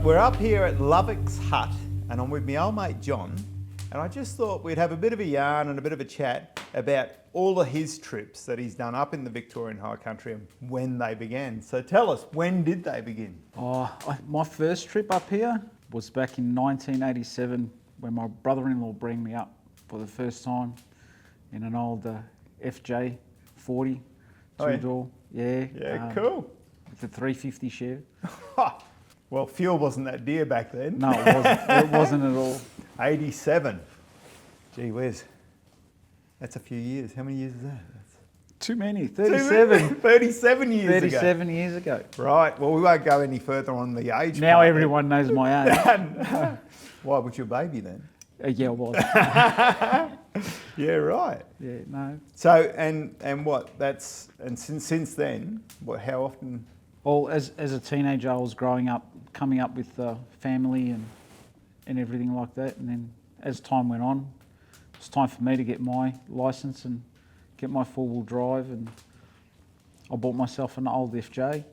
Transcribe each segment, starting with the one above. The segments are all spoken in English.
We're up here at Lovick's hut and I'm with my old mate John, and I just thought we'd have a bit of a yarn and a bit of a chat about all of his trips that he's done up in the Victorian High Country and when they began. So tell us, when did they begin? My first trip up here was back in 1987 when my brother-in-law brought me up for the first time in an old FJ 40 two-door. Yeah, cool. With a 350 Chev. Well, fuel wasn't that dear back then. No, it wasn't. It wasn't at all. 87. Gee whiz. That's a few years. How many years is that? Too many. 37. 37 years 37 years ago. Right. Well, we won't go any further on the age. Now part. everyone knows my age. Why was your baby then? Yeah, it was. Yeah, right. Yeah, no. So and what? That's and since then, what? How often? Well, as a teenager, I was growing up, coming up with family and everything like that. And then as time went on, it was time for me to get my licence and get my four-wheel drive. And I bought myself an old FJ.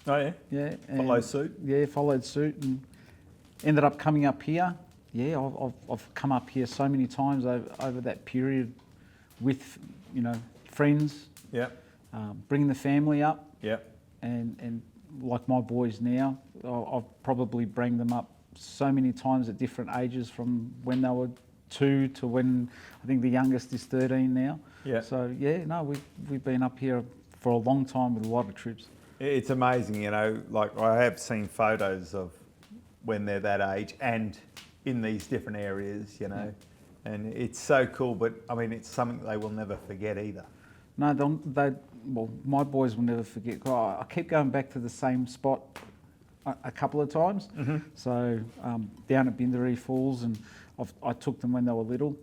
Oh yeah. Yeah. Follow suit. Yeah, followed suit and ended up coming up here. Yeah, I've come up here so many times over that period with, friends. Yeah. Bringing the family up. Yeah. And like my boys now, I've probably bring them up so many times at different ages, from when they were 2 to when I think the youngest is 13 now. Yeah. So yeah, no, we've been up here for a long time with a lot of trips. It's amazing, like I have seen photos of when they're that age and in these different areas, Yeah. and it's so cool, but I mean, it's something they will never forget either. No, well, my boys will never forget. I keep going back to the same spot a couple of times. Mm-hmm. So down at Bindaree Falls, and I took them when they were little,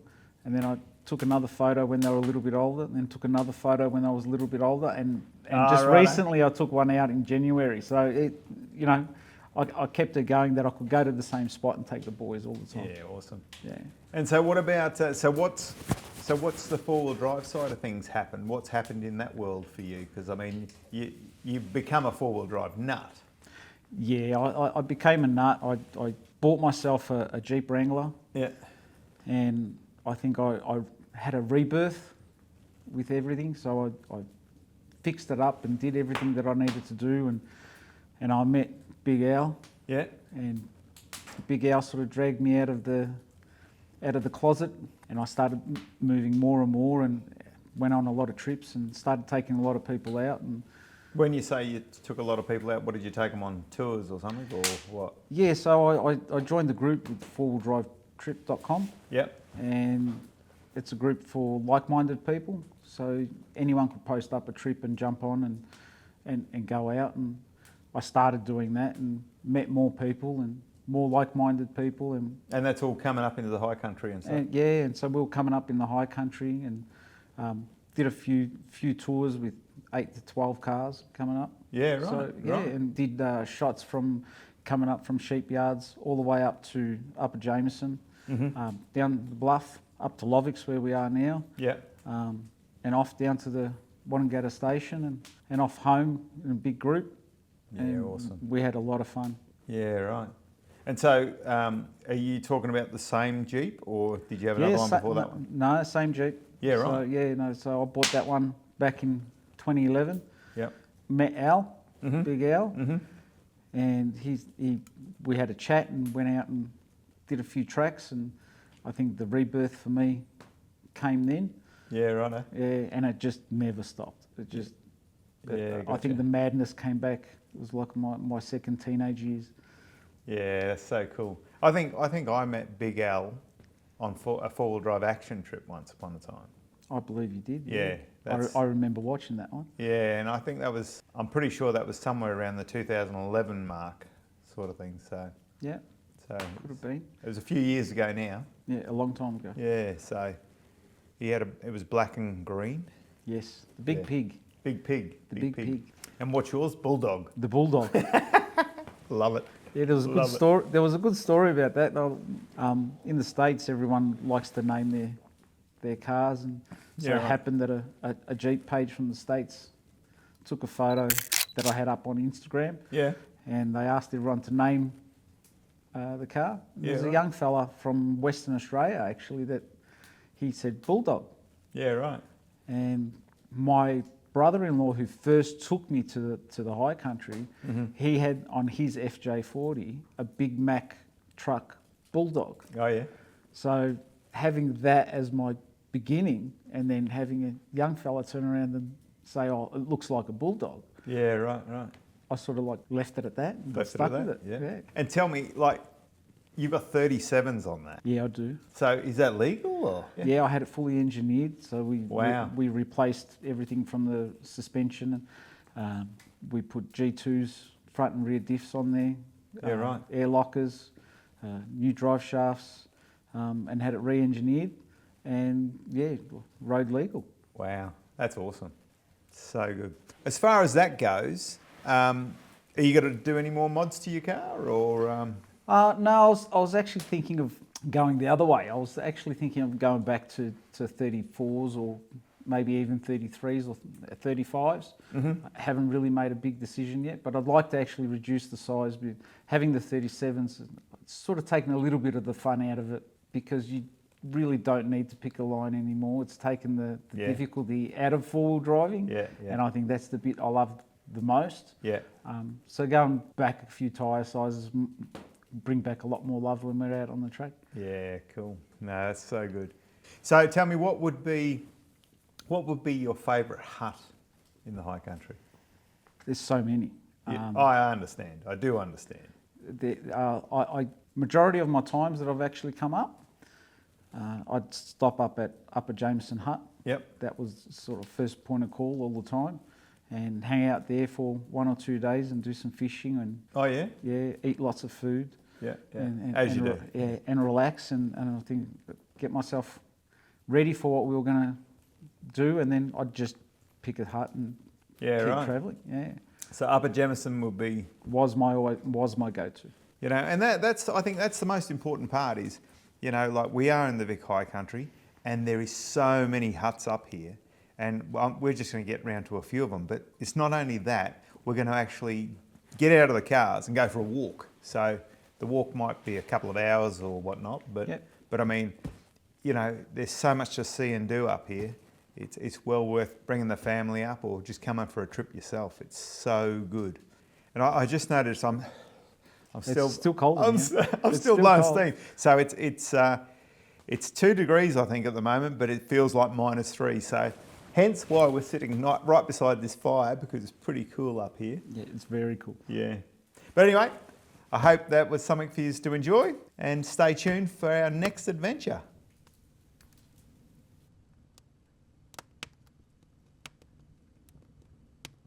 and then I took another photo when they were a little bit older, and then took another photo when I was a little bit older, and just right. recently I took one out in January. So I kept it going that I could go to the same spot and take the boys all the time. Yeah, awesome. Yeah. And so what about, what's the four-wheel drive side of things happened? What's happened in that world for you? Because I mean, you've become a four-wheel drive nut. Yeah, I became a nut. I bought myself a Jeep Wrangler. Yeah. And I think I had a rebirth with everything. So I fixed it up and did everything that I needed to do. And I met Big Al. Yeah. And Big Al sort of dragged me out of the closet, and I started moving more and more, and went on a lot of trips and started taking a lot of people out. And When you say you took a lot of people out, what did you take them on, tours or something, or what? yeah, so I joined the group with fourwheeldrivetrip.com. Yep. And it's a group for like-minded people. So anyone could post up a trip and jump on and go out. And I started doing that and met more people and more like-minded people. And that's all coming up into the high country and stuff? And so we were coming up in the high country and did a few tours with 8 to 12 cars coming up. Yeah, right. So, yeah, right. and did shots from coming up from sheep yards all the way up to Upper Jameson, down the bluff, up to Lovick's where we are now. Yeah. And off down to the Wonningata station and off home in a big group. Yeah, and awesome. We had a lot of fun. Yeah, right. And so, are you talking about the same Jeep, or did you have another one before that one? No, same Jeep. Yeah, right. So I bought that one back in 2011. Yep. Met Al, Big Al, Mm-hmm. and we had a chat and went out and did a few tracks, and I think the rebirth for me came then. Yeah, right. Yeah, and it just never stopped. It just, Yeah, I think the madness came back. It was like my second teenage years. Yeah, that's so cool. I think I met Big Al on a four-wheel drive action trip once upon a time. I believe you did. Yeah. I remember watching that one. Yeah, and I think I'm pretty sure that was somewhere around the 2011 mark, sort of thing. So. Yeah. So Could have been. It was a few years ago now. Yeah, a long time ago. Yeah, so it was black and green. Yes, the big pig. Big pig. The big pig. And what's yours? Bulldog. The bulldog. Love it. Yeah, there was a good story. There was a good story about that. In the States, everyone likes to name their cars, and so it happened that a Jeep page from the States took a photo that I had up on Instagram. Yeah. And they asked everyone to name the car. Yeah, There's a right. young fella from Western Australia actually that he said bulldog, Yeah, right. and my brother-in-law who first took me to the high country, he had on his FJ40 a Big Mac truck bulldog. Oh, yeah. So having that as my beginning, and then having a young fella turn around and say, "Oh, it looks like a bulldog," Yeah, right, right. I sort of like left it at that and Left it stuck at with that, it. yeah. And tell me, like, you've got 37s on that. Yeah, I do. So is that legal or? Yeah, I had it fully engineered, so Wow. we replaced everything from the suspension. We put G2s, front and rear diffs on there. Yeah, right. Air lockers, new drive shafts, and had it re-engineered, and yeah, road legal. Wow, that's awesome. So good. As far as that goes, are you going to do any more mods to your car or? No, I was actually thinking of going the other way. I was actually thinking of going back to 34s or maybe even 33s or 35s. I haven't really made a big decision yet, but I'd like to actually reduce the size. But having the 37s, it's sort of taken a little bit of the fun out of it because you really don't need to pick a line anymore. It's taken the Yeah. difficulty out of four-wheel driving, Yeah, yeah. and I think that's the bit I love the most. Yeah. So going back a few tyre sizes bring back a lot more love when we're out on the track. Yeah, cool. No, that's so good. So tell me, what would be your favourite hut in the high country? There's so many. Yeah, I understand. I do understand. Majority of my times that I've actually come up, I'd stop up at Upper Jameson Hut. Yep. That was sort of first point of call all the time, and hang out there for 1 or 2 days and do some fishing and Oh yeah. eat lots of food. Yeah. Yeah. And, As you do. Yeah, and relax and I think get myself ready for what we were going to do, and then I'd just pick a hut and Yeah, keep right. travelling. Yeah, So Upper Jamison will be, was my go-to. you know, and that's I think that's the most important part is, you know, like we are in the Vic High Country, and there is so many huts up here, and we're just going to get round to a few of them. But it's not only that, we're going to actually get out of the cars and go for a walk. So the walk might be a couple of hours or whatnot, but Yep. but I mean, you know, there's so much to see and do up here. It's well worth bringing the family up or just coming for a trip yourself. It's so good. And I just noticed I'm still cold in I'm here. I'm It's still still blowing cold. steam. So it's 2 degrees I think at the moment, but it feels like -3. So hence why we're sitting right beside this fire, because it's pretty cool up here. Yeah, it's very cool. Yeah. But anyway, I hope that was something for you to enjoy, and stay tuned for our next adventure.